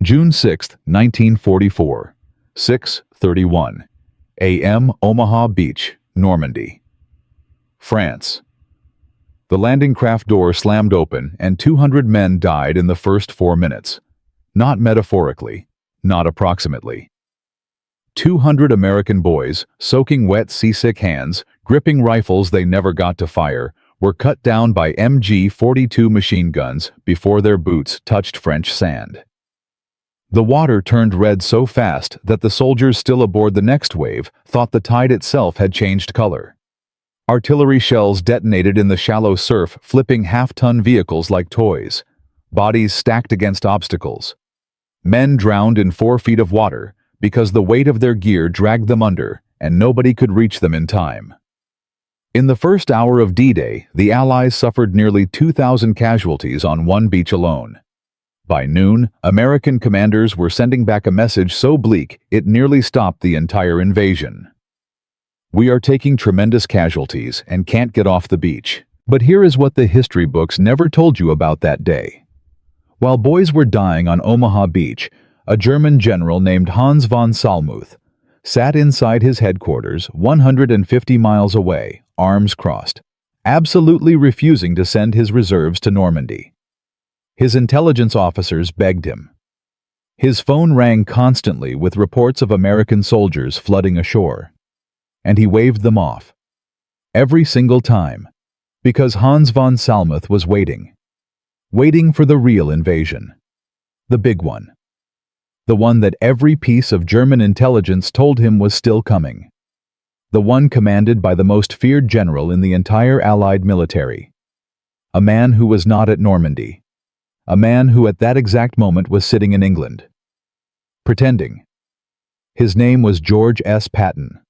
June 6, 1944, 6:31 a.m. Omaha Beach, Normandy, France. The landing craft door slammed open and 200 men died in the first 4 minutes. Not metaphorically, not approximately. 200 American boys, soaking wet, seasick hands, gripping rifles they never got to fire, were cut down by MG-42 machine guns before their boots touched French sand. The water turned red so fast that the soldiers still aboard the next wave thought the tide itself had changed color. Artillery shells detonated in the shallow surf, flipping half-ton vehicles like toys. Bodies stacked against obstacles. Men drowned in 4 feet of water because the weight of their gear dragged them under and nobody could reach them in time. In the first hour of D-Day, the Allies suffered nearly 2,000 casualties on one beach alone. By noon, American commanders were sending back a message so bleak it nearly stopped the entire invasion. We are taking tremendous casualties and can't get off the beach. But here is what the history books never told you about that day. While boys were dying on Omaha Beach, a German general named Hans von Salmuth sat inside his headquarters 150 miles away, arms crossed, absolutely refusing to send his reserves to Normandy. His intelligence officers begged him. His phone rang constantly with reports of American soldiers flooding ashore. And he waved them off. Every single time. Because Hans von Salmuth was waiting. Waiting for the real invasion. The big one. The one that every piece of German intelligence told him was still coming. The one commanded by the most feared general in the entire Allied military. A man who was not at Normandy. A man who at that exact moment was sitting in England. Pretending. His name was George S. Patton.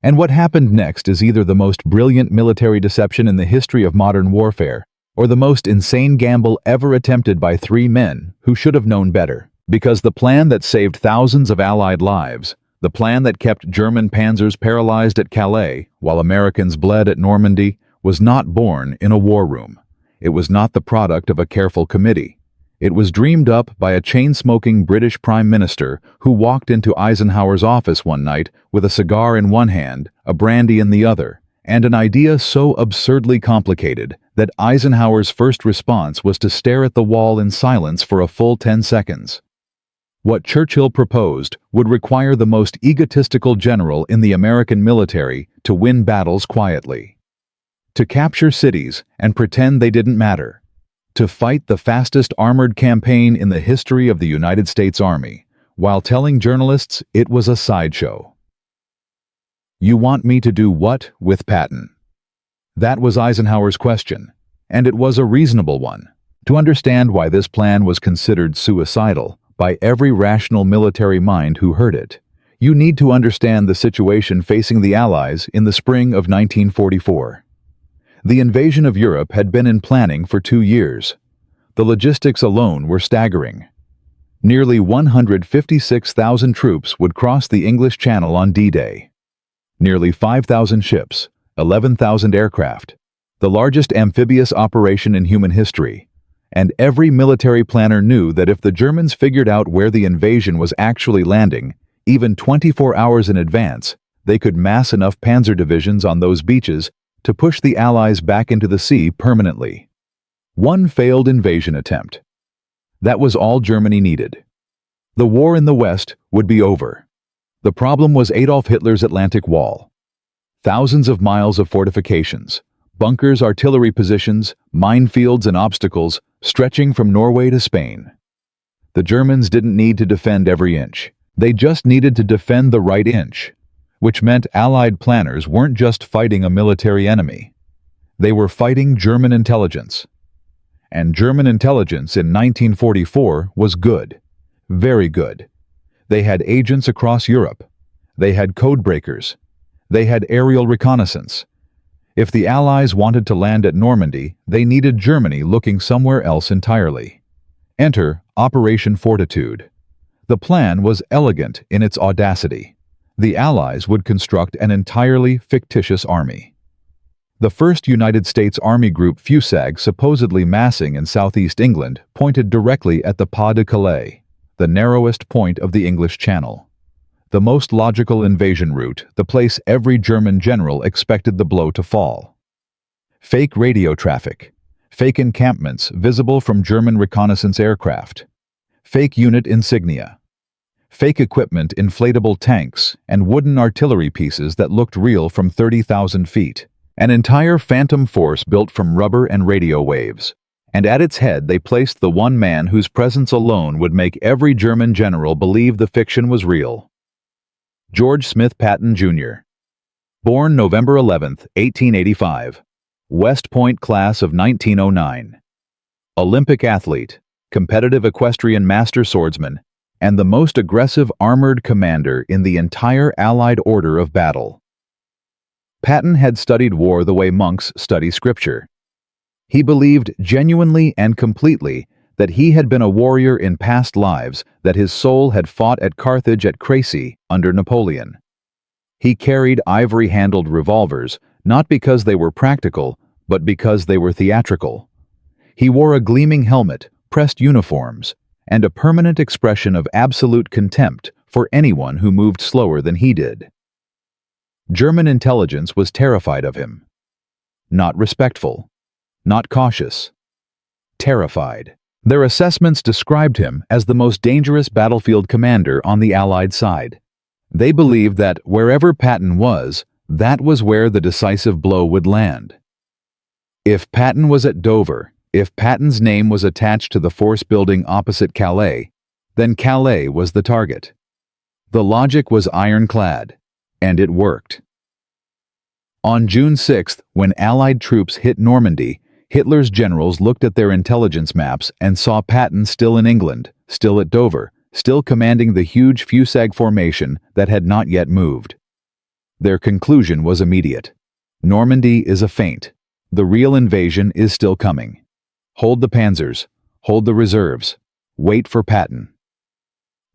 And what happened next is either the most brilliant military deception in the history of modern warfare, or the most insane gamble ever attempted by 3 men who should have known better. Because the plan that saved thousands of Allied lives, the plan that kept German panzers paralyzed at Calais while Americans bled at Normandy, was not born in a war room. It was not the product of a careful committee. It was dreamed up by a chain-smoking British Prime Minister who walked into Eisenhower's office one night with a cigar in one hand, a brandy in the other, and an idea so absurdly complicated that Eisenhower's first response was to stare at the wall in silence for a full 10 seconds. What Churchill proposed would require the most egotistical general in the American military to win battles quietly. To capture cities and pretend they didn't matter. To fight the fastest armored campaign in the history of the United States Army, while telling journalists it was a sideshow. You want me to do what with Patton? That was Eisenhower's question, and it was a reasonable one. To understand why this plan was considered suicidal by every rational military mind who heard it, you need to understand the situation facing the Allies in the spring of 1944. The invasion of Europe had been in planning for 2 years. The logistics alone were staggering. Nearly 156,000 troops would cross the English Channel on D-Day. Nearly 5,000 ships, 11,000 aircraft, the largest amphibious operation in human history. And every military planner knew that if the Germans figured out where the invasion was actually landing, even 24 hours in advance, they could mass enough panzer divisions on those beaches to push the Allies back into the sea permanently. One failed invasion attempt. That was all Germany needed. The war in the West would be over. The problem was Adolf Hitler's Atlantic Wall. Thousands of miles of fortifications, bunkers, artillery positions, minefields and obstacles stretching from Norway to Spain. The Germans didn't need to defend every inch. They just needed to defend the right inch. Which meant Allied planners weren't just fighting a military enemy. They were fighting German intelligence. And German intelligence in 1944 was good. Very good. They had agents across Europe. They had code breakers. They had aerial reconnaissance. If the Allies wanted to land at Normandy, they needed Germany looking somewhere else entirely. Enter Operation Fortitude. The plan was elegant in its audacity. The Allies would construct an entirely fictitious army. The 1st United States Army Group Fusag, supposedly massing in southeast England, pointed directly at the Pas-de-Calais, the narrowest point of the English Channel. The most logical invasion route, the place every German general expected the blow to fall. Fake radio traffic. Fake encampments visible from German reconnaissance aircraft. Fake unit insignia. Fake equipment, inflatable tanks, and wooden artillery pieces that looked real from 30,000 feet. An entire phantom force built from rubber and radio waves. And at its head they placed the one man whose presence alone would make every German general believe the fiction was real. George Smith Patton, Jr. Born November 11, 1885. West Point class of 1909. Olympic athlete, competitive equestrian master swordsman, and the most aggressive armored commander in the entire Allied order of battle. Patton had studied war the way monks study scripture. He believed genuinely and completely that he had been a warrior in past lives, that his soul had fought at Carthage at Crécy under Napoleon. He carried ivory-handled revolvers, not because they were practical, but because they were theatrical. He wore a gleaming helmet, pressed uniforms, and a permanent expression of absolute contempt for anyone who moved slower than he did. German intelligence was terrified of him. Not respectful, not cautious. Terrified. Their assessments described him as the most dangerous battlefield commander on the Allied side. They believed that wherever Patton was, that was where the decisive blow would land. If Patton was at Dover, if Patton's name was attached to the force building opposite Calais, then Calais was the target. The logic was ironclad, and it worked. On June 6th, when Allied troops hit Normandy, Hitler's generals looked at their intelligence maps and saw Patton still in England, still at Dover, still commanding the huge Fusag formation that had not yet moved. Their conclusion was immediate. Normandy is a feint. The real invasion is still coming. Hold the panzers, hold the reserves, wait for Patton.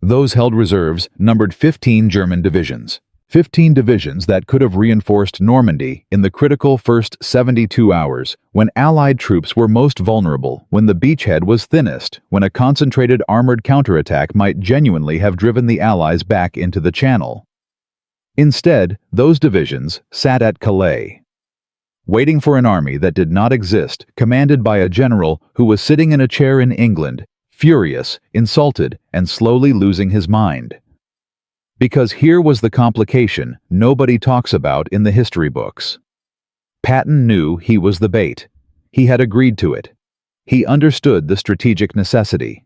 Those held reserves numbered 15 German divisions. 15 divisions that could have reinforced Normandy in the critical first 72 hours, when Allied troops were most vulnerable, when the beachhead was thinnest, when a concentrated armored counterattack might genuinely have driven the Allies back into the Channel. Instead, those divisions sat at Calais, waiting for an army that did not exist, commanded by a general who was sitting in a chair in England, furious, insulted, and slowly losing his mind. Because here was the complication nobody talks about in the history books. Patton knew he was the bait. He had agreed to it. He understood the strategic necessity.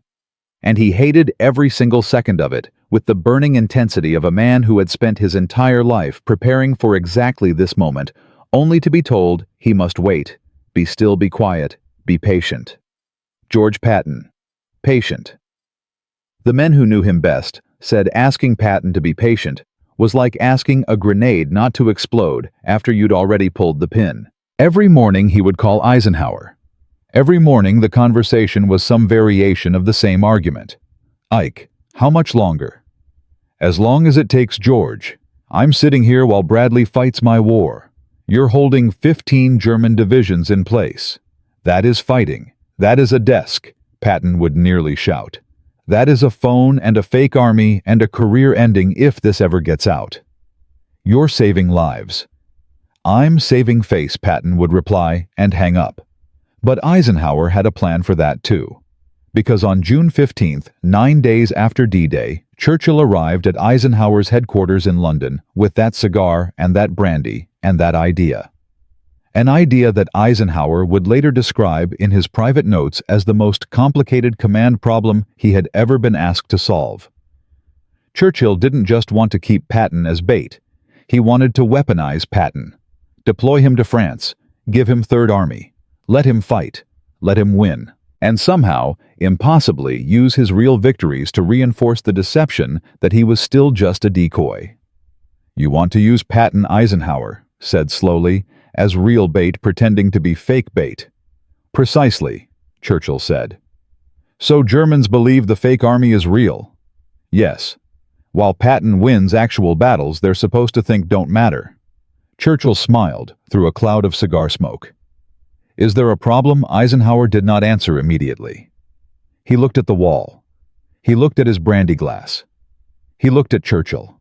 And he hated every single second of it with the burning intensity of a man who had spent his entire life preparing for exactly this moment, only to be told he must wait, be still, be quiet, be patient. George Patton. Patient. The men who knew him best said asking Patton to be patient was like asking a grenade not to explode after you'd already pulled the pin. Every morning he would call Eisenhower. Every morning the conversation was some variation of the same argument. Ike, how much longer? As long as it takes, George. I'm sitting here while Bradley fights my war. You're holding 15 German divisions in place. That is fighting. That is a desk, Patton would nearly shout. That is a phone and a fake army and a career ending if this ever gets out. You're saving lives. I'm saving face, Patton would reply and hang up. But Eisenhower had a plan for that too. Because on June 15th, 9 days after D-Day, Churchill arrived at Eisenhower's headquarters in London with that cigar and that brandy and that idea. An idea that Eisenhower would later describe in his private notes as the most complicated command problem he had ever been asked to solve. Churchill didn't just want to keep Patton as bait. He wanted to weaponize Patton. Deploy him to France. Give him Third Army. Let him fight. Let him win. And somehow, impossibly, use his real victories to reinforce the deception that he was still just a decoy. You want to use Patton, Eisenhower said slowly, as real bait pretending to be fake bait. Precisely, Churchill said. So Germans believe the fake army is real? Yes. While Patton wins actual battles they're supposed to think don't matter. Churchill smiled through a cloud of cigar smoke. Is there a problem? Eisenhower did not answer immediately. He looked at the wall. He looked at his brandy glass. He looked at Churchill.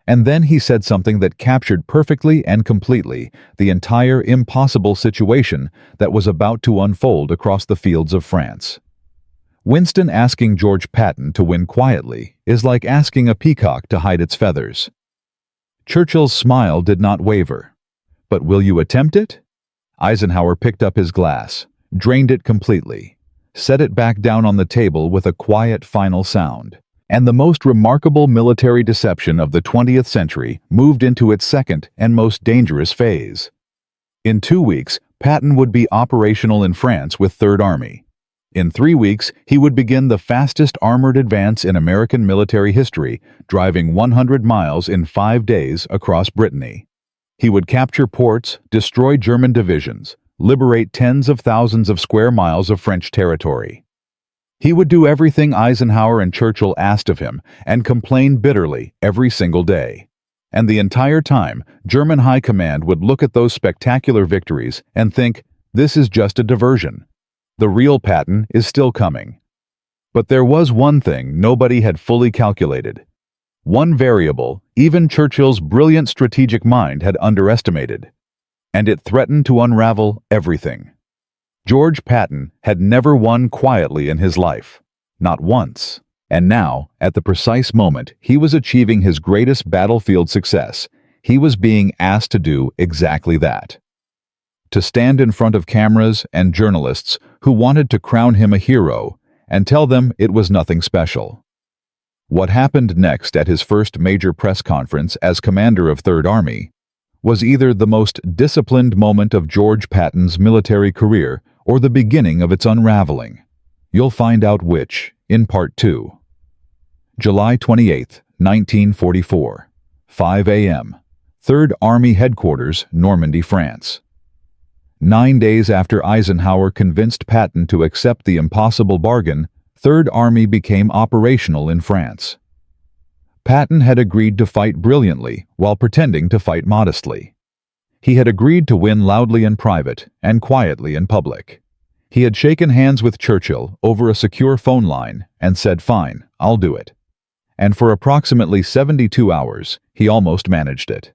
And then he said something that captured perfectly and completely the entire impossible situation that was about to unfold across the fields of France. Winston asking George Patton to win quietly is like asking a peacock to hide its feathers. Churchill's smile did not waver. But will you attempt it? Eisenhower picked up his glass, drained it completely, set it back down on the table with a quiet final sound. And the most remarkable military deception of the 20th century moved into its second and most dangerous phase. In 2 weeks, Patton would be operational in France with Third Army. In 3 weeks, he would begin the fastest armored advance in American military history, driving 100 miles in 5 days across Brittany. He would capture ports, destroy German divisions, liberate tens of thousands of square miles of French territory. He would do everything Eisenhower and Churchill asked of him and complain bitterly every single day. And the entire time, German high command would look at those spectacular victories and think, this is just a diversion. The real Patton is still coming. But there was one thing nobody had fully calculated. One variable even Churchill's brilliant strategic mind had underestimated. And it threatened to unravel everything. George Patton had never won quietly in his life, not once. And now, at the precise moment he was achieving his greatest battlefield success, he was being asked to do exactly that. To stand in front of cameras and journalists who wanted to crown him a hero and tell them it was nothing special. What happened next at his first major press conference as commander of Third Army was either the most disciplined moment of George Patton's military career or the beginning of its unraveling. You'll find out which in Part 2. July 28, 1944, 5 a.m., Third Army Headquarters, Normandy, France. 9 days after Eisenhower convinced Patton to accept the impossible bargain, Third Army became operational in France. Patton had agreed to fight brilliantly while pretending to fight modestly. He had agreed to win loudly in private and quietly in public. He had shaken hands with Churchill over a secure phone line and said, "Fine, I'll do it." And for approximately 72 hours, he almost managed it.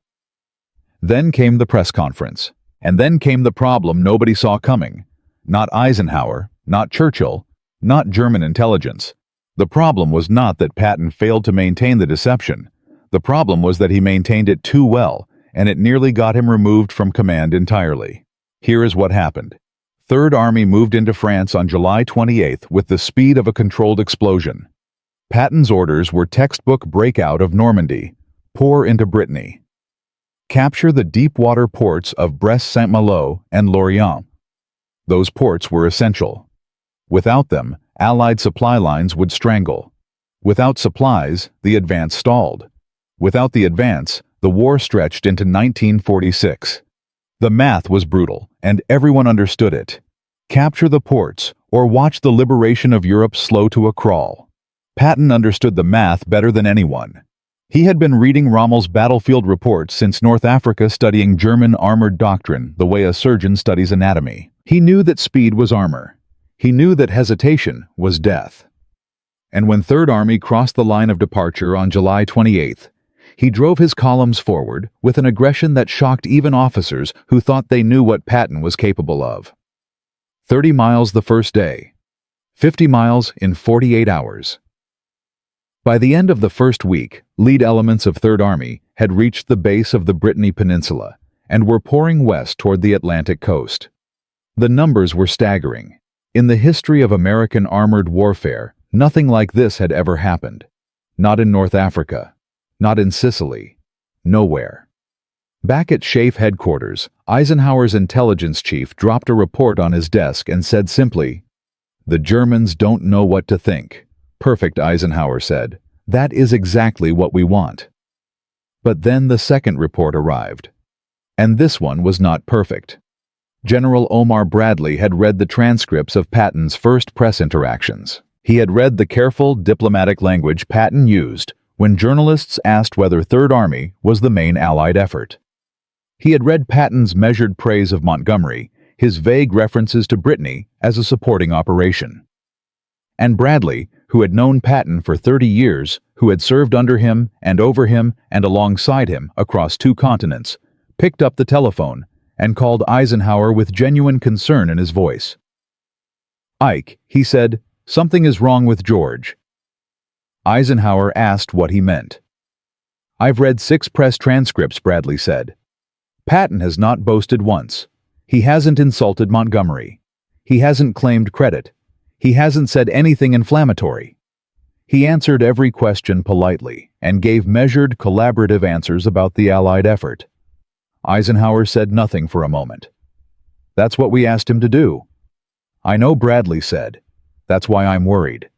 Then came the press conference, and then came the problem nobody saw coming. Not Eisenhower, not Churchill, not German intelligence. The problem was not that Patton failed to maintain the deception. The problem was that he maintained it too well, and it nearly got him removed from command entirely. Here is what happened. Third Army moved into France on July 28th with the speed of a controlled explosion. Patton's orders were textbook breakout of Normandy, pour into Brittany. Capture the deep-water ports of Brest-Saint-Malo and Lorient. Those ports were essential. Without them, Allied supply lines would strangle. Without supplies, the advance stalled. Without the advance, the war stretched into 1946. The math was brutal, and everyone understood it. Capture the ports, or watch the liberation of Europe slow to a crawl. Patton understood the math better than anyone. He had been reading Rommel's battlefield reports since North Africa, studying German armored doctrine the way a surgeon studies anatomy. He knew that speed was armor. He knew that hesitation was death. And when Third Army crossed the line of departure on July 28th, he drove his columns forward with an aggression that shocked even officers who thought they knew what Patton was capable of. 30 miles the first day, 50 miles in 48 hours. By the end of the first week, lead elements of Third Army had reached the base of the Brittany Peninsula and were pouring west toward the Atlantic coast. The numbers were staggering. In the history of American armored warfare, nothing like this had ever happened. Not in North Africa. Not in Sicily. Nowhere. Back at SHAEF headquarters, Eisenhower's intelligence chief dropped a report on his desk and said simply, "The Germans don't know what to think." "Perfect," Eisenhower said. "That is exactly what we want." But then the second report arrived. And this one was not perfect. General Omar Bradley had read the transcripts of Patton's first press interactions. He had read the careful, diplomatic language Patton used when journalists asked whether Third Army was the main Allied effort. He had read Patton's measured praise of Montgomery, his vague references to Brittany as a supporting operation. And Bradley, who had known Patton for 30 years, who had served under him and over him and alongside him across 2 continents, picked up the telephone and called Eisenhower with genuine concern in his voice. "Ike," he said, "something is wrong with George." Eisenhower asked what he meant. "I've read 6 press transcripts," Bradley said. "Patton has not boasted once. He hasn't insulted Montgomery. He hasn't claimed credit. He hasn't said anything inflammatory. He answered every question politely and gave measured, collaborative answers about the Allied effort." Eisenhower said nothing for a moment. "That's what we asked him to do." "I know," Bradley said. "That's why I'm worried.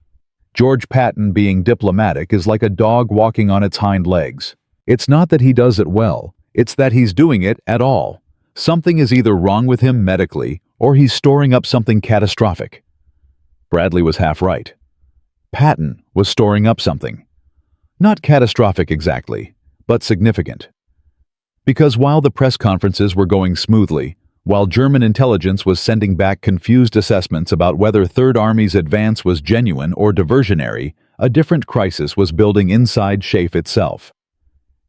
George Patton being diplomatic is like a dog walking on its hind legs. It's not that he does it well, it's that he's doing it at all. Something is either wrong with him medically, or he's storing up something catastrophic." Bradley was half right. Patton was storing up something. Not catastrophic exactly, but significant. Because while the press conferences were going smoothly, while German intelligence was sending back confused assessments about whether Third Army's advance was genuine or diversionary, a different crisis was building inside SHAEF itself.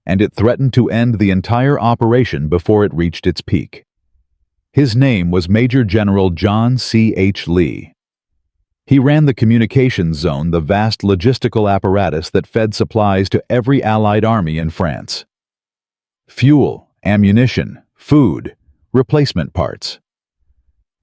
And it threatened to end the entire operation before it reached its peak. His name was Major General John C. H. Lee. He ran the communications zone, the vast logistical apparatus that fed supplies to every Allied army in France. Fuel, ammunition, food, replacement parts.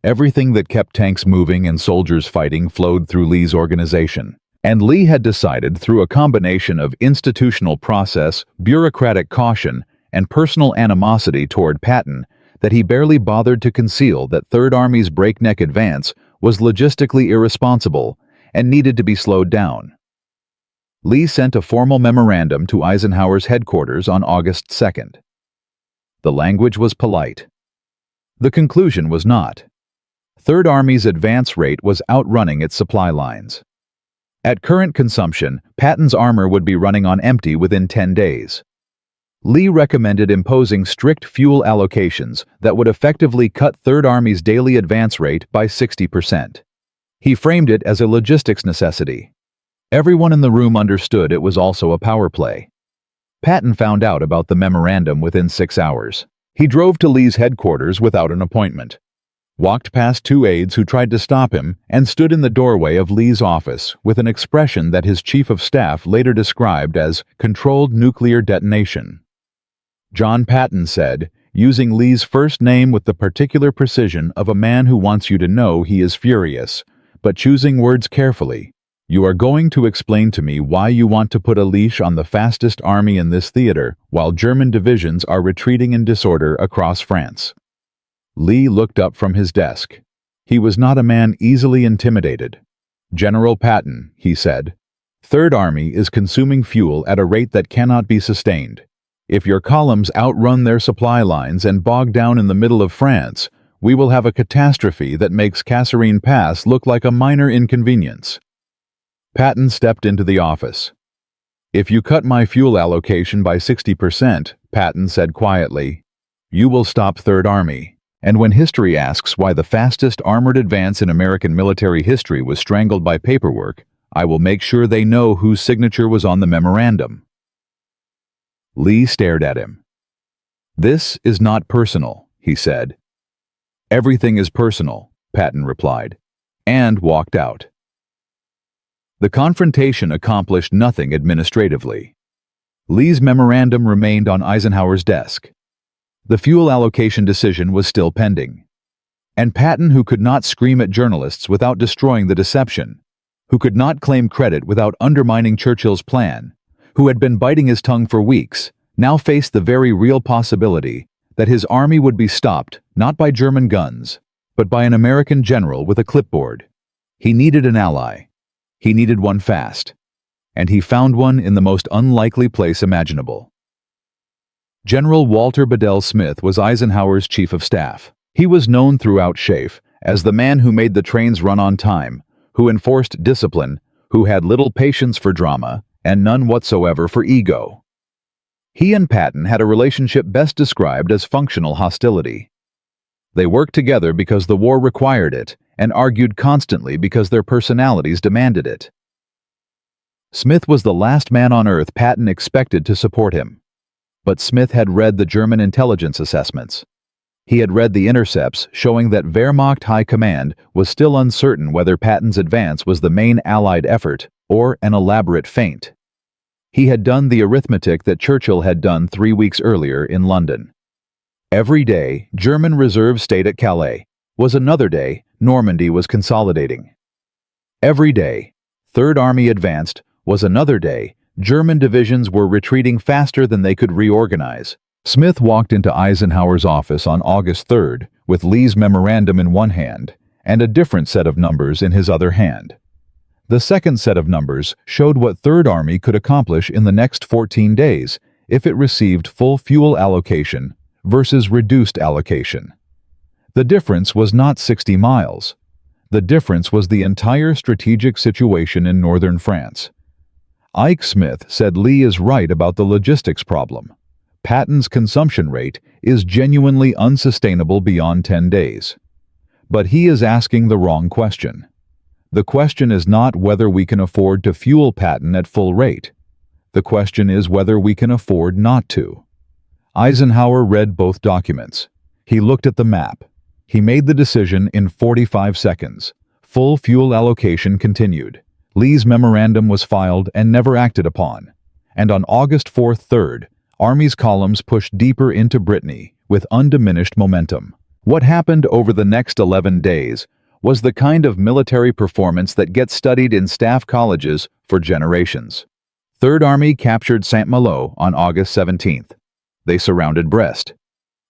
Everything that kept tanks moving and soldiers fighting flowed through Lee's organization. And Lee had decided, through a combination of institutional process, bureaucratic caution, and personal animosity toward Patton, that he barely bothered to conceal that Third Army's breakneck advance was logistically irresponsible and needed to be slowed down. Lee sent a formal memorandum to Eisenhower's headquarters on August 2nd. The language was polite. The conclusion was not. Third Army's advance rate was outrunning its supply lines. At current consumption, Patton's armor would be running on empty within 10 days. Lee recommended imposing strict fuel allocations that would effectively cut Third Army's daily advance rate by 60%. He framed it as a logistics necessity. Everyone in the room understood it was also a power play. Patton found out about the memorandum within 6 hours. He drove to Lee's headquarters without an appointment, walked past 2 aides who tried to stop him, and stood in the doorway of Lee's office with an expression that his chief of staff later described as controlled nuclear detonation. John Patton said, using Lee's first name with the particular precision of a man who wants you to know he is furious, but choosing words carefully, "You are going to explain to me why you want to put a leash on the fastest army in this theater while German divisions are retreating in disorder across France." Lee looked up from his desk. He was not a man easily intimidated. "General Patton," he said, "Third Army is consuming fuel at a rate that cannot be sustained. If your columns outrun their supply lines and bog down in the middle of France, we will have a catastrophe that makes Kasserine Pass look like a minor inconvenience." Patton stepped into the office. "If you cut my fuel allocation by 60%, Patton said quietly, "you will stop Third Army. And when history asks why the fastest armored advance in American military history was strangled by paperwork, I will make sure they know whose signature was on the memorandum." Lee stared at him. "This is not personal," he said. "Everything is personal," Patton replied, and walked out. The confrontation accomplished nothing administratively. Lee's memorandum remained on Eisenhower's desk. The fuel allocation decision was still pending. And Patton, who could not scream at journalists without destroying the deception, who could not claim credit without undermining Churchill's plan, who had been biting his tongue for weeks, now faced the very real possibility that his army would be stopped not by German guns, but by an American general with a clipboard. He needed an ally. He needed one fast. And he found one in the most unlikely place imaginable. General Walter Bedell Smith was Eisenhower's chief of staff. He was known throughout SHAEF as the man who made the trains run on time, who enforced discipline, who had little patience for drama, and none whatsoever for ego. He and Patton had a relationship best described as functional hostility. They worked together because the war required it, and argued constantly because their personalities demanded it. Smith was the last man on earth Patton expected to support him. But Smith had read the German intelligence assessments. He had read the intercepts showing that Wehrmacht High Command was still uncertain whether Patton's advance was the main Allied effort or an elaborate feint. He had done the arithmetic that Churchill had done 3 weeks earlier in London. Every day German reserves stayed at Calais was another day Normandy was consolidating. Every day Third Army advanced was another day German divisions were retreating faster than they could reorganize. Smith walked into Eisenhower's office on August 3rd with Lee's memorandum in one hand and a different set of numbers in his other hand. The second set of numbers showed what Third Army could accomplish in the next 14 days if it received full fuel allocation versus reduced allocation. The difference was not 60 miles. The difference was the entire strategic situation in northern France. Ike Smith said Lee is right about the logistics problem. Patton's consumption rate is genuinely unsustainable beyond 10 days. But he is asking the wrong question. The question is not whether we can afford to fuel Patton at full rate. The question is whether we can afford not to. Eisenhower read both documents. He looked at the map. He made the decision in 45 seconds. Full fuel allocation continued. Lee's memorandum was filed and never acted upon. And on August 4th, 3rd, Army's columns pushed deeper into Brittany with undiminished momentum. What happened over the next 11 days was the kind of military performance that gets studied in staff colleges for generations. Third Army captured Saint-Malo on August 17th. They surrounded Brest.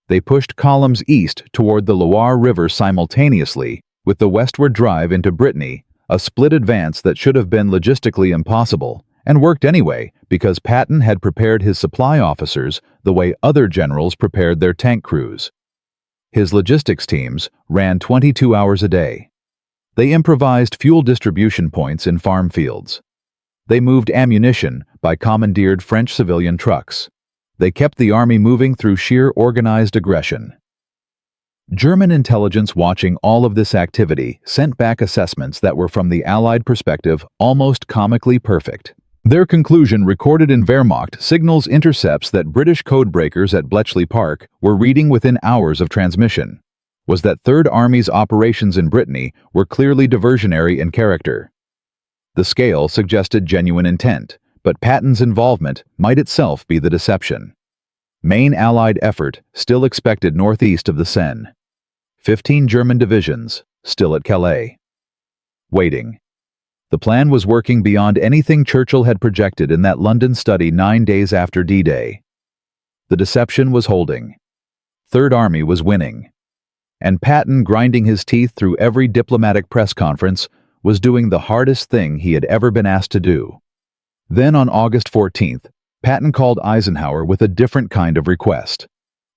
They pushed columns east toward the Loire River simultaneously with the westward drive into Brittany, a split advance that should have been logistically impossible, and worked anyway because Patton had prepared his supply officers the way other generals prepared their tank crews. His logistics teams ran 22 hours a day. They improvised fuel distribution points in farm fields. They moved ammunition by commandeered French civilian trucks. They kept the army moving through sheer organized aggression. German intelligence watching all of this activity sent back assessments that were from the Allied perspective almost comically perfect. Their conclusion recorded in Wehrmacht signals intercepts that British codebreakers at Bletchley Park were reading within hours of transmission was that Third Army's operations in Brittany were clearly diversionary in character. The scale suggested genuine intent, but Patton's involvement might itself be the deception. Main Allied effort still expected northeast of the Seine. 15 German divisions still at Calais. Waiting. The plan was working beyond anything Churchill had projected in that London study 9 days after D-Day. The deception was holding. Third Army was winning. And Patton, grinding his teeth through every diplomatic press conference, was doing the hardest thing he had ever been asked to do. Then on August 14th, Patton called Eisenhower with a different kind of request.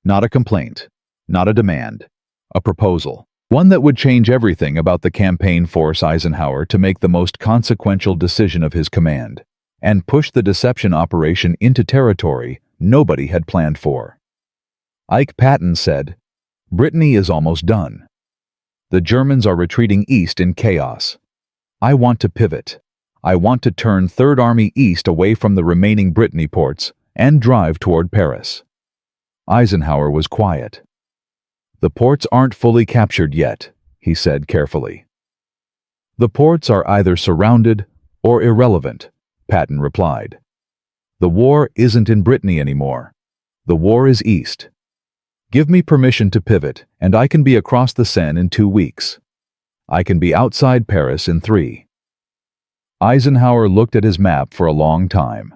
Not a complaint, not a demand, a proposal. One that would change everything about the campaign, force Eisenhower to make the most consequential decision of his command, and push the deception operation into territory nobody had planned for. Ike Patton said, "Brittany is almost done. The Germans are retreating east in chaos. I want to pivot. I want to turn Third Army east away from the remaining Brittany ports and drive toward Paris." Eisenhower was quiet. "The ports aren't fully captured yet," he said carefully. "The ports are either surrounded or irrelevant," Patton replied. "The war isn't in Brittany anymore. The war is east. Give me permission to pivot, and I can be across the Seine in 2 weeks. I can be outside Paris in 3. Eisenhower looked at his map for a long time.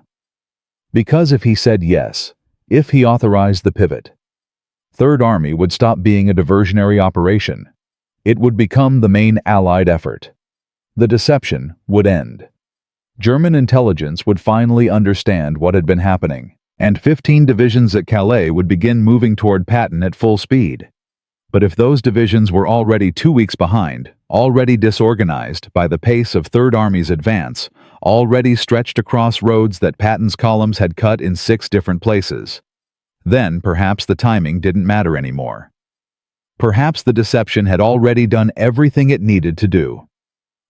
Because if he said yes, if he authorized the pivot, Third Army would stop being a diversionary operation. It would become the main Allied effort. The deception would end. German intelligence would finally understand what had been happening, and 15 divisions at Calais would begin moving toward Patton at full speed. But if those divisions were already 2 weeks behind, already disorganized by the pace of Third Army's advance, already stretched across roads that Patton's columns had cut in 6 different places, then perhaps the timing didn't matter anymore. Perhaps the deception had already done everything it needed to do.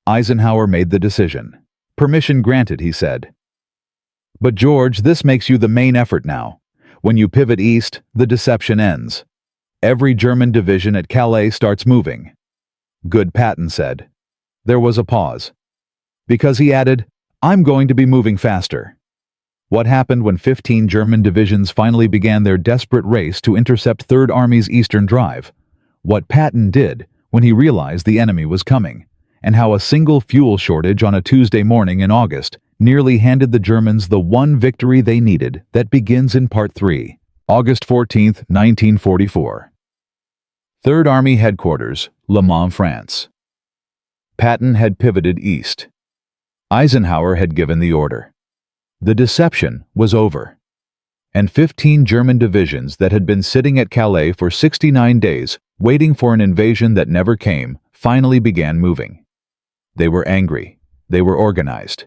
Eisenhower made the decision. "Permission granted," he said. "But George, this makes you the main effort now. When you pivot east, the deception ends. Every German division at Calais starts moving." "Good," Patton said. There was a pause. Because he added, "I'm going to be moving faster." What happened when 15 German divisions finally began their desperate race to intercept Third Army's eastern drive? What Patton did when he realized the enemy was coming, and how a single fuel shortage on a Tuesday morning in August nearly handed the Germans the one victory they needed that begins in Part 3, August 14, 1944. Third Army Headquarters, Le Mans, France. Patton had pivoted east. Eisenhower had given the order. The deception was over. And 15 German divisions that had been sitting at Calais for 69 days, waiting for an invasion that never came, finally began moving. They were angry. They were organized.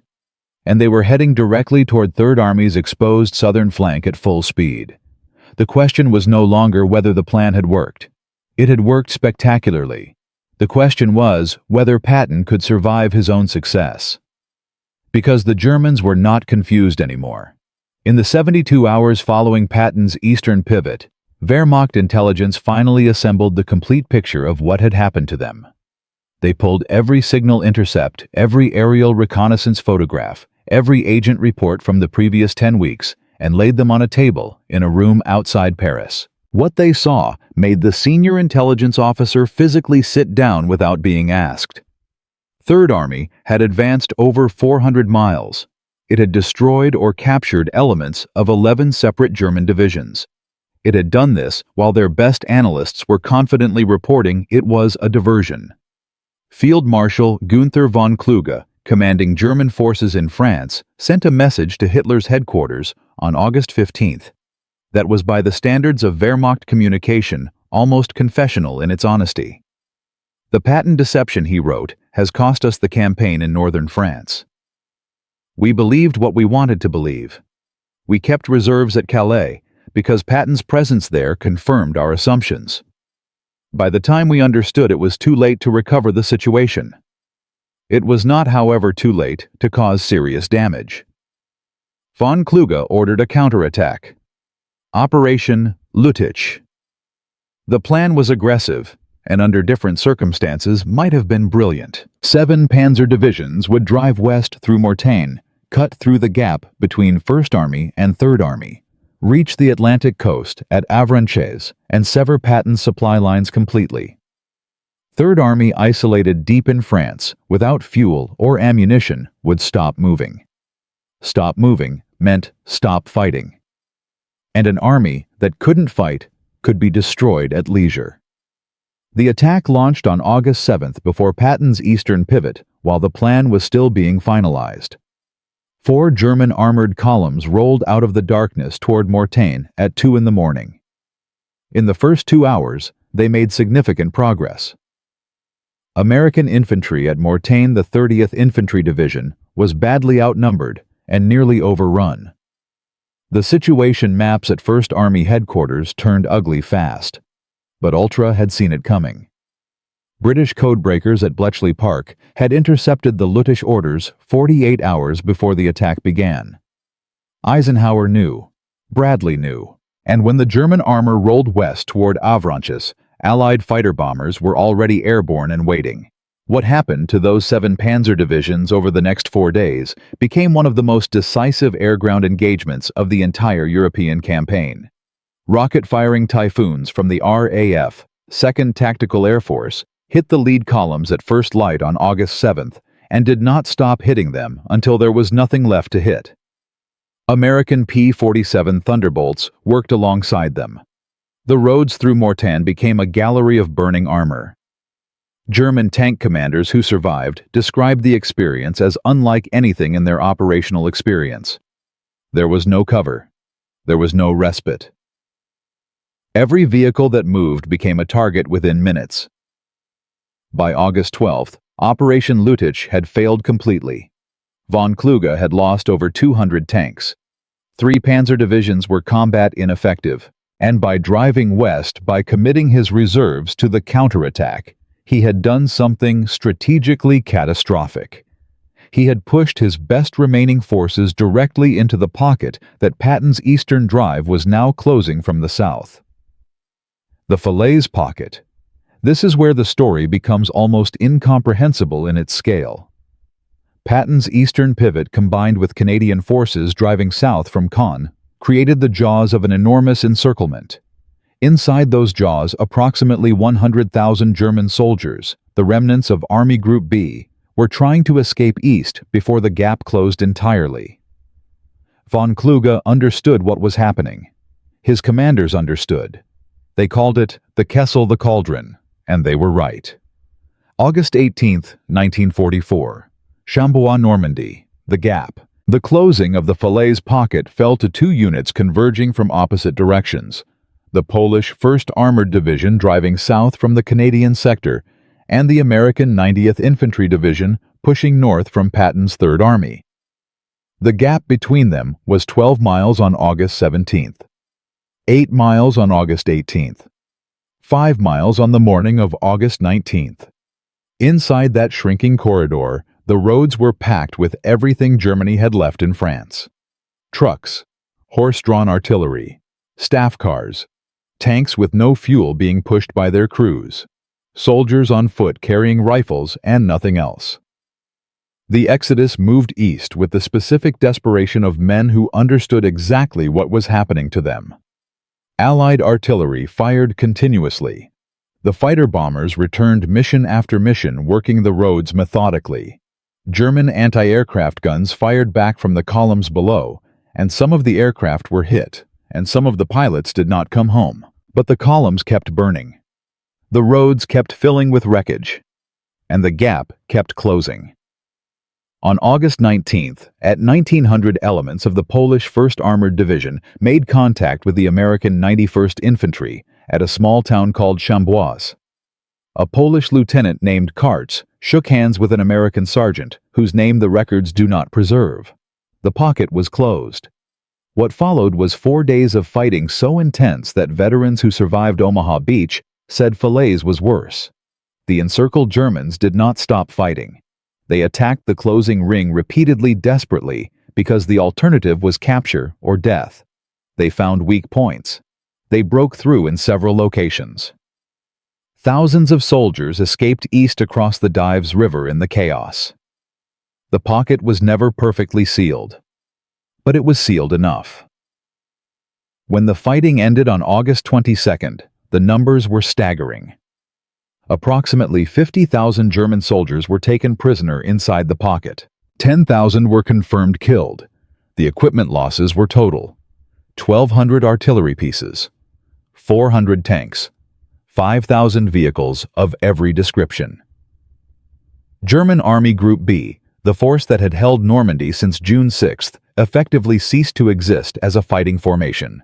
And they were heading directly toward Third Army's exposed southern flank at full speed. The question was no longer whether the plan had worked. It had worked spectacularly. The question was whether Patton could survive his own success. Because the Germans were not confused anymore. In the 72 hours following Patton's eastern pivot, Wehrmacht intelligence finally assembled the complete picture of what had happened to them. They pulled every signal intercept, every aerial reconnaissance photograph, every agent report from the previous 10 weeks, and laid them on a table in a room outside Paris. What they saw made the senior intelligence officer physically sit down without being asked. Third Army had advanced over 400 miles. It had destroyed or captured elements of 11 separate German divisions. It had done this while their best analysts were confidently reporting it was a diversion. Field Marshal Günther von Kluge, commanding German forces in France, sent a message to Hitler's headquarters on August 15th. That was, by the standards of Wehrmacht communication, almost confessional in its honesty. "The Patton deception," he wrote, "has cost us the campaign in northern France. We believed what we wanted to believe. We kept reserves at Calais because Patton's presence there confirmed our assumptions. By the time we understood, it was too late to recover the situation. It was not, however, too late to cause serious damage." Von Kluge ordered a counterattack. Operation Lüttich. The plan was aggressive, and under different circumstances might have been brilliant. 7 panzer divisions would drive west through Mortagne, cut through the gap between First Army and Third Army, reach the Atlantic coast at Avranches, and sever Patton's supply lines completely. Third Army, isolated deep in France, without fuel or ammunition, would stop moving. Stop moving meant stop fighting. And an army that couldn't fight could be destroyed at leisure. The attack launched on August 7th before Patton's eastern pivot, while the plan was still being finalized. 4 German armored columns rolled out of the darkness toward Mortagne at 2 in the morning. In the first 2 hours, they made significant progress. American infantry at Mortagne, the 30th Infantry Division, was badly outnumbered and nearly overrun. The situation maps at First Army headquarters turned ugly fast, but Ultra had seen it coming. British codebreakers at Bletchley Park had intercepted the Lüttich orders 48 hours before the attack began. Eisenhower knew, Bradley knew, and when the German armor rolled west toward Avranches, Allied fighter bombers were already airborne and waiting. What happened to those 7 panzer divisions over the next 4 days became one of the most decisive air-ground engagements of the entire European campaign. Rocket-firing typhoons from the RAF, 2nd Tactical Air Force, hit the lead columns at first light on August 7th and did not stop hitting them until there was nothing left to hit. American P-47 Thunderbolts worked alongside them. The roads through Mortagne became a gallery of burning armor. German tank commanders who survived described the experience as unlike anything in their operational experience. There was no cover. There was no respite. Every vehicle that moved became a target within minutes. By August 12th, Operation Lüttich had failed completely. Von Kluge had lost over 200 tanks. 3 panzer divisions were combat ineffective, And by driving west, by committing his reserves to the counterattack, he had done something strategically catastrophic. He had pushed his best remaining forces directly into the pocket that Patton's eastern drive was now closing from the south. The Falaise pocket. This is where the story becomes almost incomprehensible in its scale. Patton's eastern pivot combined with Canadian forces driving south from Caen created the jaws of an enormous encirclement. Inside those jaws, approximately 100,000 German soldiers, the remnants of Army Group B, were trying to escape east before the gap closed entirely. Von Kluge understood what was happening. His commanders understood. They called it the Kessel the Cauldron, and they were right. August 18, 1944. Chambois, Normandy, the gap. The closing of the Falaise pocket fell to two units converging from opposite directions. The Polish 1st Armored Division driving south from the Canadian sector, and the American 90th Infantry Division pushing north from Patton's 3rd Army. The gap between them was 12 miles on August 17th, 8 miles on August 18th, 5 miles on the morning of August 19th. Inside that shrinking corridor, the roads were packed with everything Germany had left in France. Trucks, horse-drawn artillery, staff cars, tanks with no fuel being pushed by their crews, soldiers on foot carrying rifles and nothing else. The exodus moved east with the specific desperation of men who understood exactly what was happening to them. Allied artillery fired continuously. The fighter bombers returned mission after mission, working the roads methodically. German anti-aircraft guns fired back from the columns below, and some of the aircraft were hit, and some of the pilots did not come home. But the columns kept burning. The roads kept filling with wreckage, and the gap kept closing. On August 19th, at 1900, elements of the Polish 1st Armored Division made contact with the American 91st Infantry at a small town called Chambois. A Polish lieutenant named Kartz shook hands with an American sergeant, whose name the records do not preserve. The pocket was closed. What followed was 4 days of fighting so intense that veterans who survived Omaha Beach said Falaise was worse. The encircled Germans did not stop fighting. They attacked the closing ring repeatedly, desperately, because the alternative was capture or death. They found weak points. They broke through in several locations. Thousands of soldiers escaped east across the Dives River in the chaos. The pocket was never perfectly sealed, but it was sealed enough. When the fighting ended on August 22nd, the numbers were staggering. Approximately 50,000 German soldiers were taken prisoner inside the pocket. 10,000 were confirmed killed. The equipment losses were total: 1,200 artillery pieces, 400 tanks, 5,000 vehicles of every description. German Army Group B, the force that had held Normandy since June 6th, effectively ceased to exist as a fighting formation.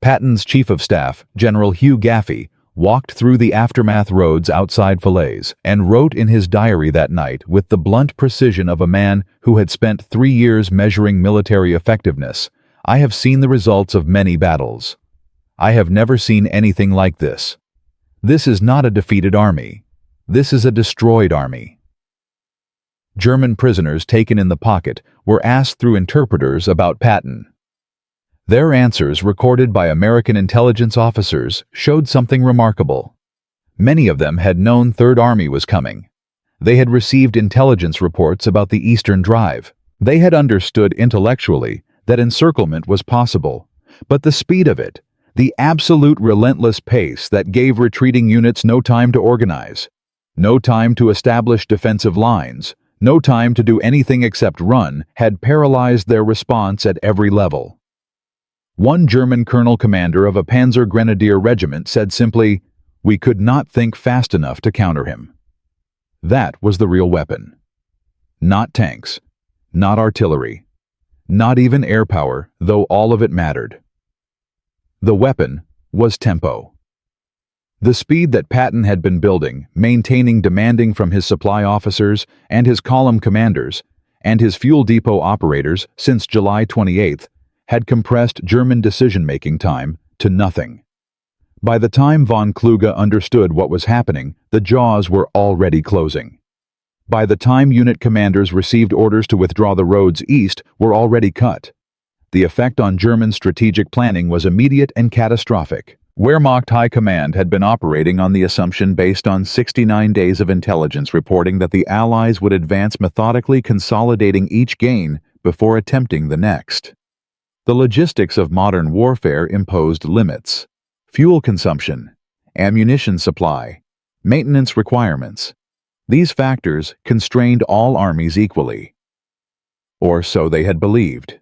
Patton's Chief of Staff, General Hugh Gaffey, walked through the aftermath roads outside Falaise and wrote in his diary that night with the blunt precision of a man who had spent 3 years measuring military effectiveness, "I have seen the results of many battles. I have never seen anything like this. This is not a defeated army. This is a destroyed army." German prisoners taken in the pocket were asked through interpreters about Patton. Their answers, recorded by American intelligence officers, showed something remarkable. Many of them had known Third Army was coming. They had received intelligence reports about the Eastern Drive. They had understood intellectually that encirclement was possible, but the speed of it, the absolute relentless pace that gave retreating units no time to organize, no time to establish defensive lines, no time to do anything except run, had paralyzed their response at every level. One German colonel commander of a Panzer Grenadier regiment said simply, "We could not think fast enough to counter him." That was the real weapon. Not tanks, not artillery, not even air power, though all of it mattered. The weapon was tempo. The speed that Patton had been building, maintaining, demanding from his supply officers and his column commanders and his fuel depot operators since July 28th, had compressed German decision-making time to nothing. By the time von Kluge understood what was happening, the jaws were already closing. By the time unit commanders received orders to withdraw, the roads east were already cut. The effect on German strategic planning was immediate and catastrophic. Wehrmacht High Command had been operating on the assumption, based on 69 days of intelligence reporting, that the Allies would advance methodically, consolidating each gain before attempting the next. The logistics of modern warfare imposed limits: fuel consumption, ammunition supply, maintenance requirements. These factors constrained all armies equally. Or so they had believed.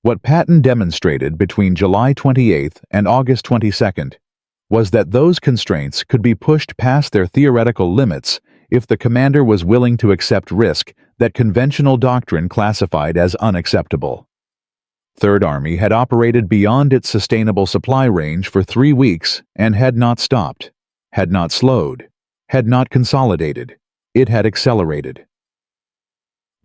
What Patton demonstrated between July 28th and August 22nd was that those constraints could be pushed past their theoretical limits if the commander was willing to accept risk that conventional doctrine classified as unacceptable. Third Army had operated beyond its sustainable supply range for 3 weeks and had not stopped, had not slowed, had not consolidated. It had accelerated.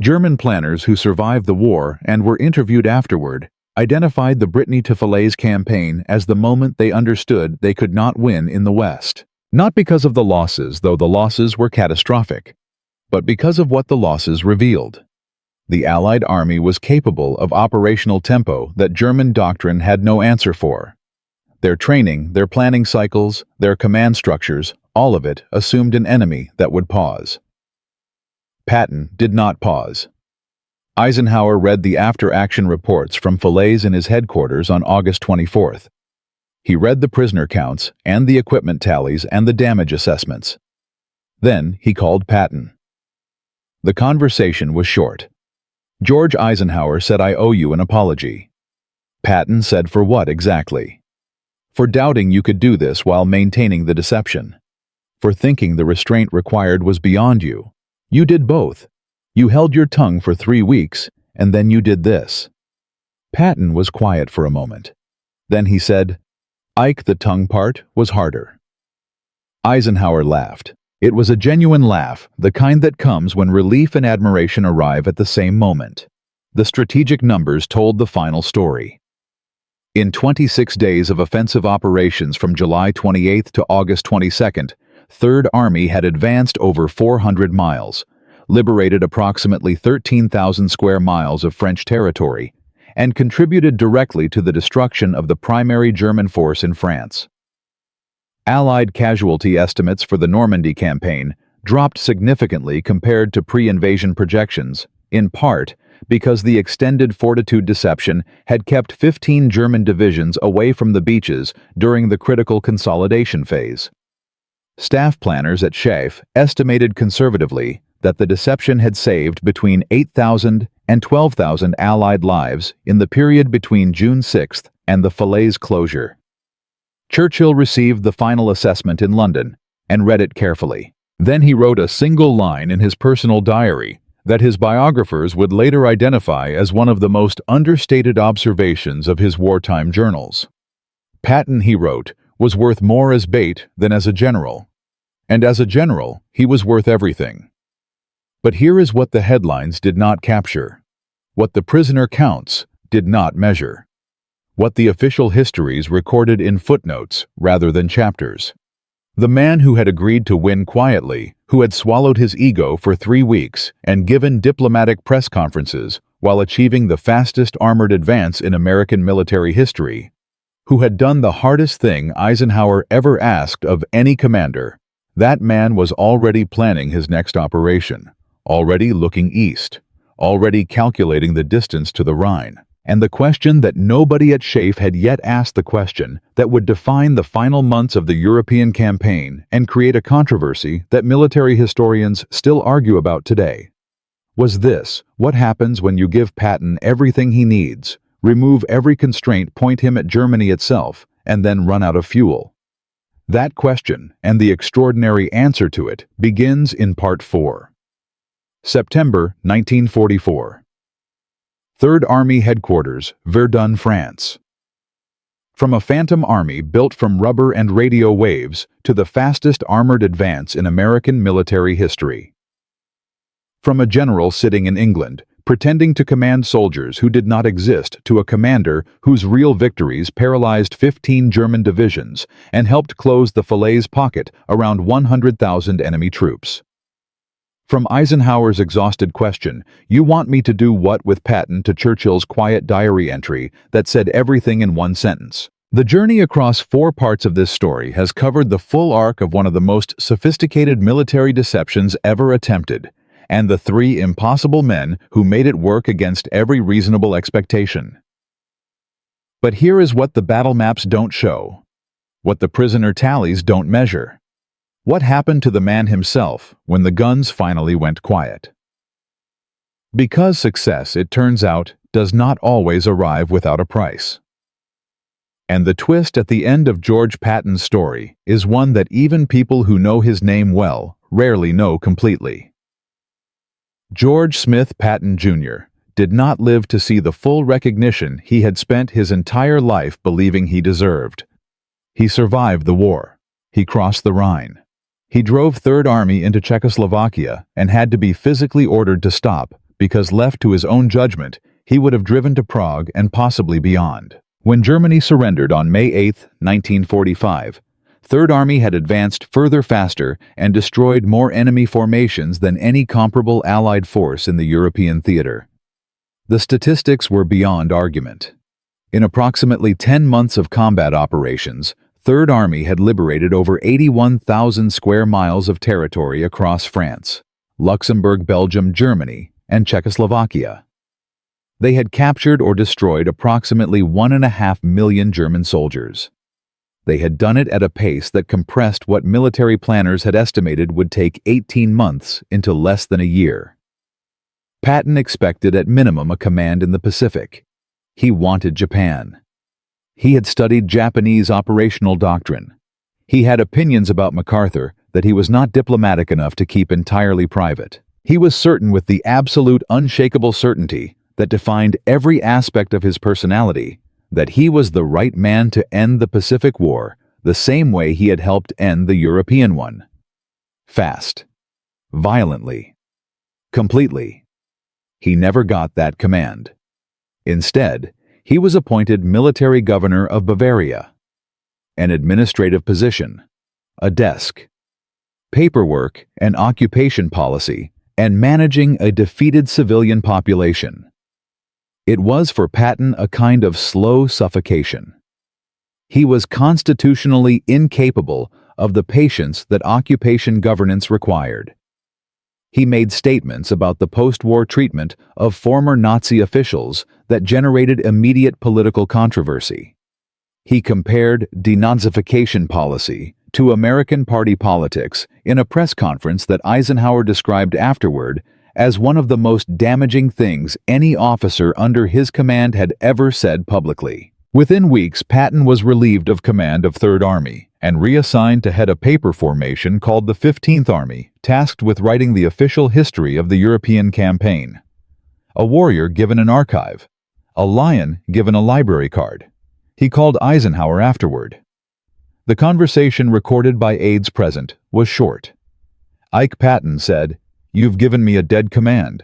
German planners who survived the war and were interviewed afterward identified the Brittany to Falaise campaign as the moment they understood they could not win in the West. Not because of the losses, though the losses were catastrophic, but because of what the losses revealed. The Allied army was capable of operational tempo that German doctrine had no answer for. Their training, their planning cycles, their command structures, all of it assumed an enemy that would pause. Patton did not pause. Eisenhower read the after-action reports from Falaise in his headquarters on August 24th. He read the prisoner counts and the equipment tallies and the damage assessments. Then he called Patton. The conversation was short. George Eisenhower said, "I owe you an apology." Patton said, "For what exactly?" "For doubting you could do this while maintaining the deception. For thinking the restraint required was beyond you. You did both. You held your tongue for 3 weeks, and then you did this." Patton was quiet for a moment. Then he said, "Ike, the tongue part was harder." Eisenhower laughed. It was a genuine laugh, the kind that comes when relief and admiration arrive at the same moment. The strategic numbers told the final story. In 26 days of offensive operations from July 28th to August 22nd, Third Army had advanced over 400 miles, liberated approximately 13,000 square miles of French territory, and contributed directly to the destruction of the primary German force in France. Allied casualty estimates for the Normandy campaign dropped significantly compared to pre-invasion projections, in part because the extended fortitude deception had kept 15 German divisions away from the beaches during the critical consolidation phase. Staff planners at Schaeff estimated conservatively that the deception had saved between 8,000 and 12,000 Allied lives in the period between June 6th and the Falaise closure. Churchill received the final assessment in London and read it carefully. Then he wrote a single line in his personal diary that his biographers would later identify as one of the most understated observations of his wartime journals. Patton, he wrote, was worth more as bait than as a general. And as a general, he was worth everything. But here is what the headlines did not capture, what the prisoner counts did not measure, what the official histories recorded in footnotes rather than chapters. The man who had agreed to win quietly, who had swallowed his ego for 3 weeks and given diplomatic press conferences while achieving the fastest armored advance in American military history, who had done the hardest thing Eisenhower ever asked of any commander, that man was already planning his next operation, already looking east, already calculating the distance to the Rhine. And the question that nobody at Schaeff had yet asked, the question that would define the final months of the European campaign and create a controversy that military historians still argue about today, was this: what happens when you give Patton everything he needs, remove every constraint, point him at Germany itself, and then run out of fuel? That question, and the extraordinary answer to it, begins in Part 4. September 1944. Third Army Headquarters, Verdun, France. From a phantom army built from rubber and radio waves to the fastest armored advance in American military history. From a general sitting in England pretending to command soldiers who did not exist to a commander whose real victories paralyzed 15 German divisions and helped close the Falaise pocket around 100,000 enemy troops. From Eisenhower's exhausted question, "You want me to do what?" with Patton to Churchill's quiet diary entry that said everything in one sentence. The journey across 4 parts of this story has covered the full arc of one of the most sophisticated military deceptions ever attempted, and the 3 impossible men who made it work against every reasonable expectation. But here is what the battle maps don't show, what the prisoner tallies don't measure. What happened to the man himself when the guns finally went quiet? Because success, it turns out, does not always arrive without a price. And the twist at the end of George Patton's story is one that even people who know his name well rarely know completely. George Smith Patton, Jr. did not live to see the full recognition he had spent his entire life believing he deserved. He survived the war. He crossed the Rhine. He drove Third Army into Czechoslovakia and had to be physically ordered to stop because, left to his own judgment, he would have driven to Prague and possibly beyond. When Germany surrendered on May 8, 1945, Third Army had advanced further faster and destroyed more enemy formations than any comparable Allied force in the European theater. The statistics were beyond argument. In approximately 10 months of combat operations, Third Army had liberated over 81,000 square miles of territory across France, Luxembourg, Belgium, Germany, and Czechoslovakia. They had captured or destroyed approximately 1.5 million German soldiers. They had done it at a pace that compressed what military planners had estimated would take 18 months into less than a year. Patton expected at minimum a command in the Pacific. He wanted Japan. He had studied Japanese operational doctrine. He had opinions about MacArthur that he was not diplomatic enough to keep entirely private. He was certain with the absolute unshakable certainty that defined every aspect of his personality that he was the right man to end the Pacific War the same way he had helped end the European one. Fast. Violently. Completely. He never got that command. Instead, he was appointed military governor of Bavaria. An administrative position, a desk, paperwork and occupation policy, and managing a defeated civilian population. It was for Patton a kind of slow suffocation. He was constitutionally incapable of the patience that occupation governance required. He made statements about the post-war treatment of former Nazi officials that generated immediate political controversy. He compared denazification policy to American party politics in a press conference that Eisenhower described afterward as one of the most damaging things any officer under his command had ever said publicly. Within weeks, Patton was relieved of command of Third Army and reassigned to head a paper formation called the 15th Army, tasked with writing the official history of the European campaign. A warrior given an archive, a lion given a library card. He called Eisenhower afterward. The conversation, recorded by aides present, was short. Ike Patton said, "You've given me a dead command."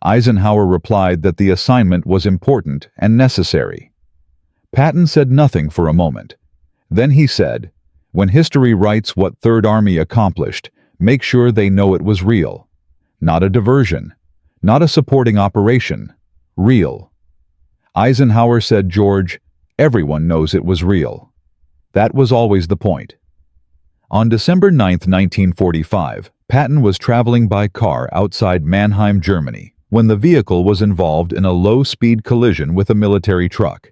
Eisenhower replied that the assignment was important and necessary. Patton said nothing for a moment. Then he said, "When history writes what Third Army accomplished, make sure they know it was real. Not a diversion. Not a supporting operation. Real." Eisenhower said, "George, everyone knows it was real." That was always the point. On December 9, 1945, Patton was traveling by car outside Mannheim, Germany, when the vehicle was involved in a low-speed collision with a military truck.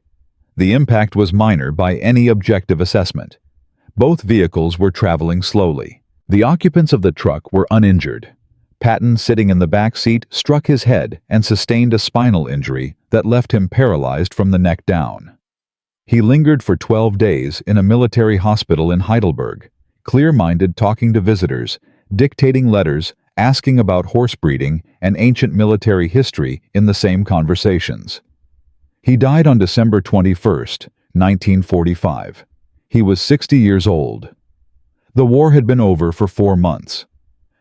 The impact was minor by any objective assessment. Both vehicles were traveling slowly. The occupants of the truck were uninjured. Patton, sitting in the back seat, struck his head and sustained a spinal injury that left him paralyzed from the neck down. He lingered for 12 days in a military hospital in Heidelberg, clear-minded, talking to visitors, dictating letters, asking about horse breeding and ancient military history in the same conversations. He died on December 21, 1945. He was 60 years old. The war had been over for 4 months.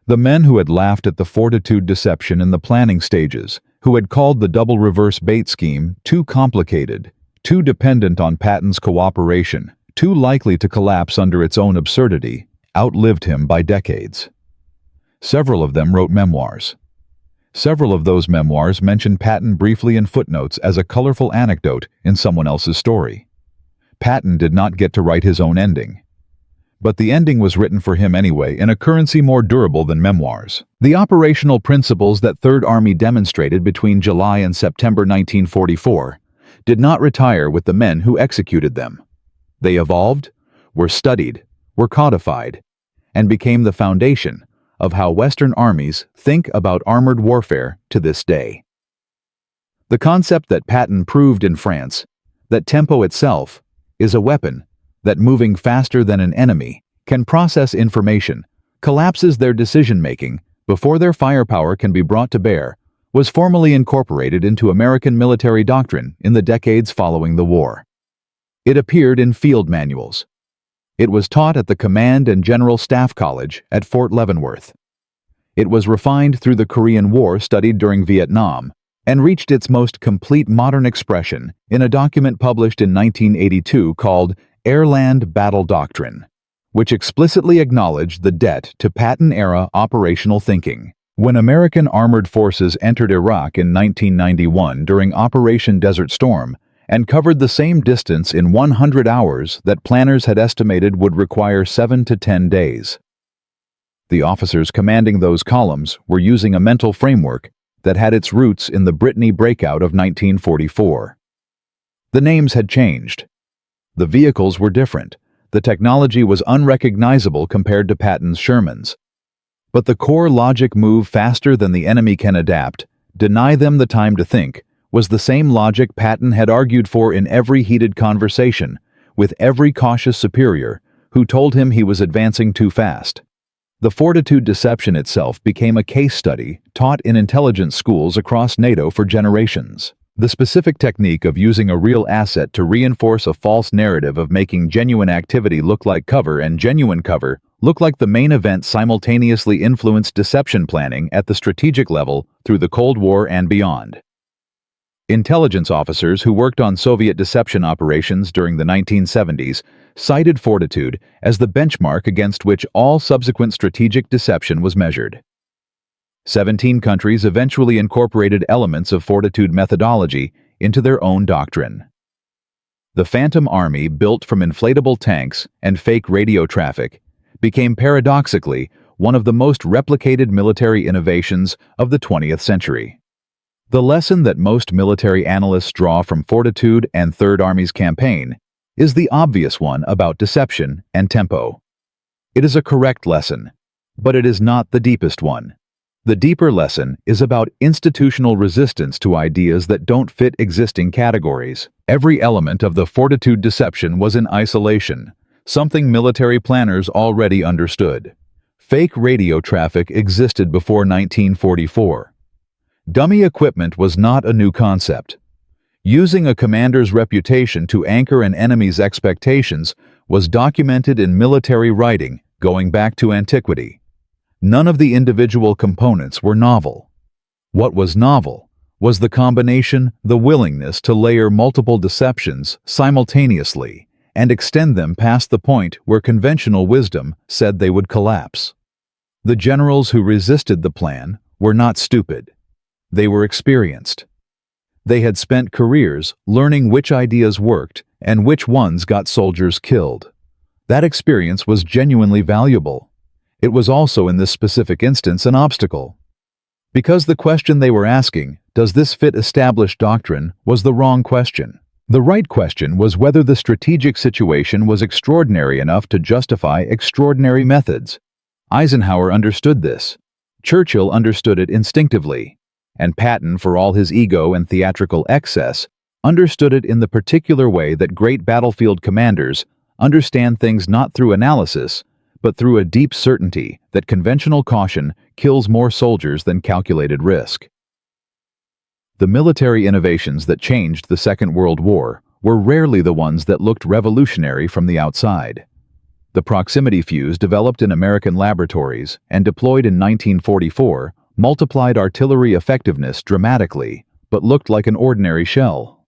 The men who had laughed at the fortitude deception in the planning stages who had called the double reverse bait scheme too complicated, too dependent on Patton's cooperation, too likely to collapse under its own absurdity, outlived him by decades. Several of them wrote memoirs. Several of those memoirs mention Patton briefly in footnotes as a colorful anecdote in someone else's story. Patton did not get to write his own ending. But the ending was written for him anyway in a currency more durable than memoirs. The operational principles that Third Army demonstrated between July and September 1944 did not retire with the men who executed them. They evolved, were studied, were codified, and became the foundation of how Western armies think about armored warfare to this day. The concept that Patton proved in France, that tempo itself is a weapon that, moving faster than an enemy, can process information, collapses their decision-making before their firepower can be brought to bear, was formally incorporated into American military doctrine in the decades following the war. It appeared in field manuals. It was taught at the Command and General Staff College at Fort Leavenworth. It was refined through the Korean War studied during Vietnam and reached its most complete modern expression in a document published in 1982 called Airland Battle Doctrine, which explicitly acknowledged the debt to Patton-era operational thinking. When American armored forces entered Iraq in 1991 during Operation Desert Storm and covered the same distance in 100 hours that planners had estimated would require 7 to 10 days. The officers commanding those columns were using a mental framework that had its roots in the Brittany breakout of 1944. The names had changed. The vehicles were different. The technology was unrecognizable compared to Patton's Shermans. But the core logic, move faster than the enemy can adapt, deny them the time to think, was the same logic Patton had argued for in every heated conversation, with every cautious superior who told him he was advancing too fast. The fortitude deception itself became a case study taught in intelligence schools across NATO for generations. The specific technique of using a real asset to reinforce a false narrative of making genuine activity look like cover and genuine cover look like the main event simultaneously influenced deception planning at the strategic level through the Cold War and beyond. Intelligence officers who worked on Soviet deception operations during the 1970s cited fortitude as the benchmark against which all subsequent strategic deception was measured. 17 countries eventually incorporated elements of fortitude methodology into their own doctrine. The Phantom Army, built from inflatable tanks and fake radio traffic, became paradoxically one of the most replicated military innovations of the 20th century. The lesson that most military analysts draw from Fortitude and Third Army's campaign is the obvious one about deception and tempo. It is a correct lesson, but it is not the deepest one. The deeper lesson is about institutional resistance to ideas that don't fit existing categories. Every element of the Fortitude deception was in isolation, something military planners already understood. Fake radio traffic existed before 1944. Dummy equipment was not a new concept. Using a commander's reputation to anchor an enemy's expectations was documented in military writing going back to antiquity. None of the individual components were novel. What was novel was the combination, the willingness to layer multiple deceptions simultaneously and extend them past the point where conventional wisdom said they would collapse. The generals who resisted the plan were not stupid. They were experienced. They had spent careers learning which ideas worked and which ones got soldiers killed. That experience was genuinely valuable. It was also in this specific instance an obstacle. Because the question they were asking, does this fit established doctrine, was the wrong question. The right question was whether the strategic situation was extraordinary enough to justify extraordinary methods. Eisenhower understood this. Churchill understood it instinctively. And Patton, for all his ego and theatrical excess, understood it in the particular way that great battlefield commanders understand things not through analysis, but through a deep certainty that conventional caution kills more soldiers than calculated risk. The military innovations that changed the Second World War were rarely the ones that looked revolutionary from the outside. The proximity fuse, developed in American laboratories and deployed in 1944, multiplied artillery effectiveness dramatically, but looked like an ordinary shell.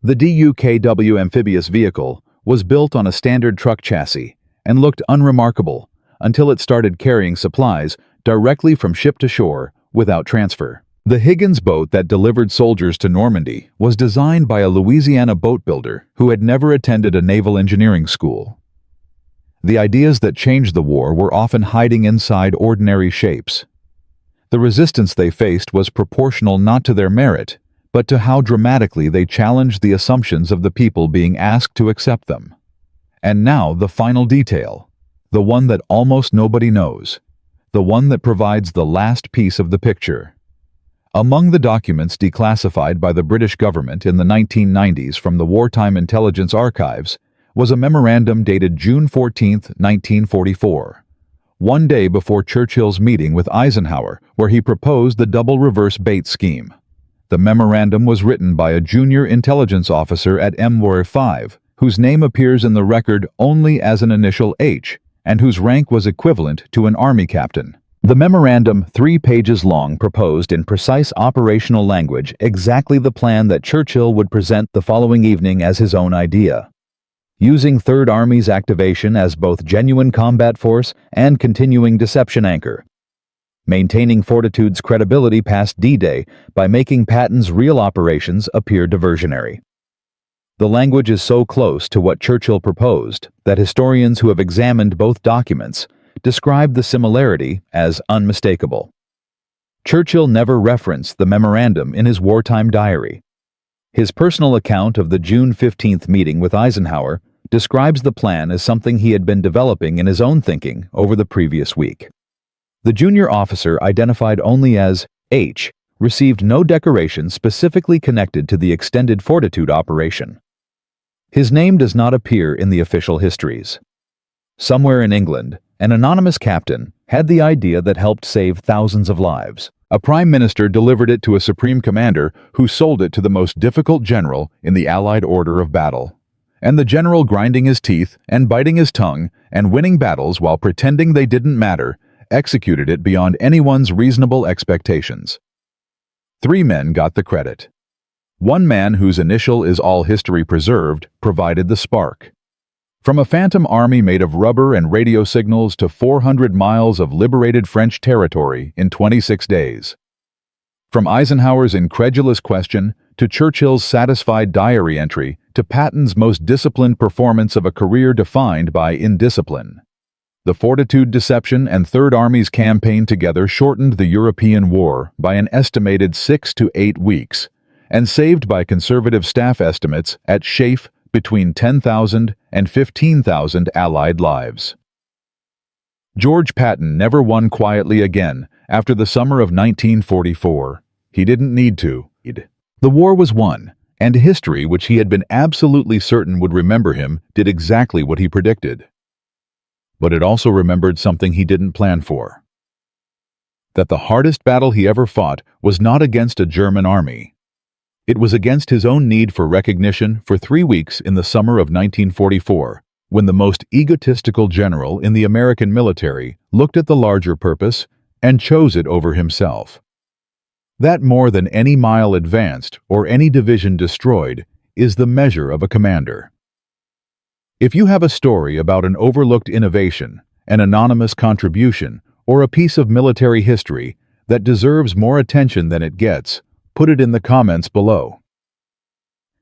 The DUKW amphibious vehicle was built on a standard truck chassis and looked unremarkable until it started carrying supplies directly from ship to shore without transfer. The Higgins boat that delivered soldiers to Normandy was designed by a Louisiana boat builder who had never attended a naval engineering school. The ideas that changed the war were often hiding inside ordinary shapes. The resistance they faced was proportional not to their merit, but to how dramatically they challenged the assumptions of the people being asked to accept them. And now the final detail, the one that almost nobody knows, the one that provides the last piece of the picture. Among the documents declassified by the British government in the 1990s from the Wartime Intelligence Archives was a memorandum dated June 14, 1944, one day before Churchill's meeting with Eisenhower, where he proposed the double reverse bait scheme. The memorandum was written by a junior intelligence officer at MWR-5, whose name appears in the record only as an initial H, and whose rank was equivalent to an army captain. The memorandum, 3 pages long, proposed in precise operational language exactly the plan that Churchill would present the following evening as his own idea. Using Third Army's activation as both genuine combat force and continuing deception anchor. Maintaining Fortitude's credibility past D-Day by making Patton's real operations appear diversionary. The language is so close to what Churchill proposed that historians who have examined both documents describe the similarity as unmistakable. Churchill never referenced the memorandum in his wartime diary. His personal account of the June 15th meeting with Eisenhower describes the plan as something he had been developing in his own thinking over the previous week. The junior officer, identified only as H, received no decoration specifically connected to the extended Fortitude operation. His name does not appear in the official histories. Somewhere in England, an anonymous captain had the idea that helped save thousands of lives. A prime minister delivered it to a supreme commander who sold it to the most difficult general in the Allied order of battle. And the general, grinding his teeth and biting his tongue and winning battles while pretending they didn't matter, executed it beyond anyone's reasonable expectations. 3 men got the credit. One man, whose initial is all history preserved, provided the spark. From a phantom army made of rubber and radio signals to 400 miles of liberated French territory in 26 days. From Eisenhower's incredulous question to Churchill's satisfied diary entry to Patton's most disciplined performance of a career defined by indiscipline. The Fortitude deception and Third Army's campaign together shortened the European war by an estimated 6 to 8 weeks, and saved by conservative staff estimates at SHAEF between 10,000 and 15,000 Allied lives. George Patton never won quietly again after the summer of 1944. He didn't need to. The war was won, and history, which he had been absolutely certain would remember him, did exactly what he predicted. But it also remembered something he didn't plan for. That the hardest battle he ever fought was not against a German army. It was against his own need for recognition for 3 weeks in the summer of 1944, when the most egotistical general in the American military looked at the larger purpose and chose it over himself. That more than any mile advanced or any division destroyed is the measure of a commander. If you have a story about an overlooked innovation, an anonymous contribution, or a piece of military history that deserves more attention than it gets, put it in the comments below.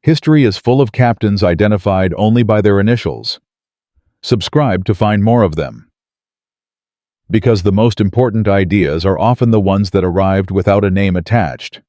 History is full of captains identified only by their initials. Subscribe to find more of them. Because the most important ideas are often the ones that arrived without a name attached.